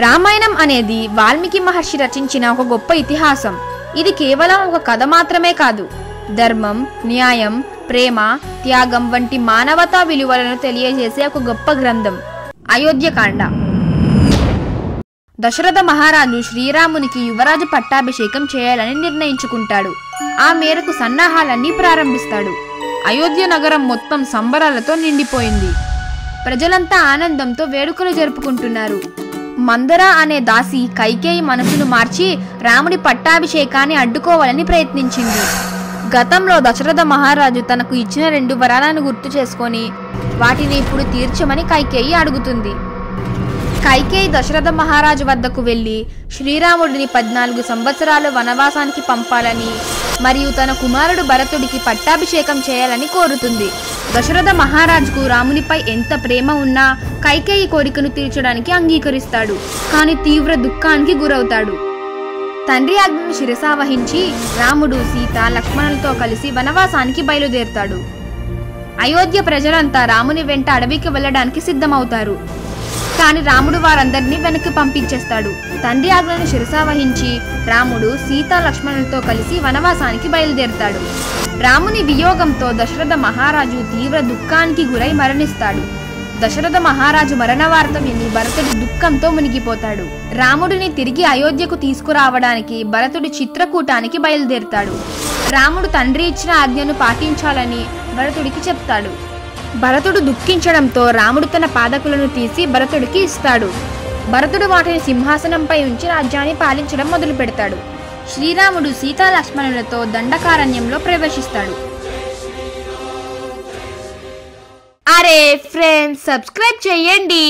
రామాయణం అనేది వాల్మీకి మహర్షి రచించిన ఒక గొప్ప ఇతిహాసం. ఇది కేవలం ఒక కథ మాత్రమే కాదు, ధర్మం, న్యాయం, ప్రేమ, త్యాగం వంటి మానవతా విలువలను తెలియజేసే ఒక గొప్ప గ్రంథం. అయోధ్యకాండ. దశరథ మహారాజు శ్రీరామునికి యువరాజు పట్టాభిషేకం చేయాలని నిర్ణయించుకుంటాడు. ఆ మేరకు సన్నాహాలన్నీ ప్రారంభిస్తాడు. అయోధ్య నగరం మొత్తం సంబరాలతో నిండిపోయింది. ప్రజలంతా ఆనందంతో వేడుకలు జరుపుకుంటున్నారు. మందర అనే దాసి కైకేయి మనసును మార్చి రాముడి పట్టాభిషేకాన్ని అడ్డుకోవాలని ప్రయత్నించింది. గతంలో దశరథ మహారాజు తనకు ఇచ్చిన 2 వరాలను గుర్తు చేసుకొని వాటిని ఇప్పుడు తీర్చమని కైకేయి అడుగుతుంది. కైకేయి దశరథ మహారాజు వద్దకు వెళ్లి శ్రీరాముడిని 14 సంవత్సరాలు వనవాసానికి పంపాలని మరియు తన కుమారుడు భరతుడికి పట్టాభిషేకం చేయాలని కోరుతుంది. దశరథ మహారాజుకు రామునిపై ఎంత ప్రేమ ఉన్నా కైకేయి కోరికను తీర్చడానికి అంగీకరిస్తాడు. కానీ తీవ్ర దుఃఖానికి గురవుతాడు. తండ్రి ఆజ్ఞను శిరసావహించి రాముడు, సీత, లక్ష్మణులతో కలిసి వనవాసానికి బయలుదేరుతాడు. అయోధ్య ప్రజలంతా రాముని వెంట అడవికి వెళ్ళడానికి సిద్ధమవుతారు. కానీ రాముడు వారందరినీ వెనక్కి పంపించేస్తాడు. తండ్రి ఆజ్ఞను శిరసావహించి రాముడు, సీత, లక్ష్మణులతో కలిసి వనవాసానికి బయలుదేరుతాడు. రాముని వియోగంతో దశరథ మహారాజు తీవ్ర దుఃఖానికి గురై మరణిస్తాడు. దశరథ మహారాజు మరణ వార్త విని భరతుడు దుఃఖంతో మునిగిపోతాడు. రాముడిని తిరిగి అయోధ్యకు తీసుకురావడానికి భరతుడు చిత్రకూటానికి బయలుదేరుతాడు. రాముడు తండ్రి ఇచ్చిన ఆజ్ఞను పాటించాలని భరతుడికి చెప్తాడు. భరతుడు దుఃఖించడంతో రాముడు తన పాదకులను తీసి భరతుడికి ఇస్తాడు. భరతుడు వాటిని సింహాసనంపై ఉంచి రాజ్యాన్ని పాలించడం మొదలు పెడతాడు. శ్రీరాముడు సీతా లక్ష్మణులతో దండకారణ్యంలో ప్రవేశిస్తాడు. అరే ఫ్రెండ్స్, సబ్స్క్రైబ్ చేయండి.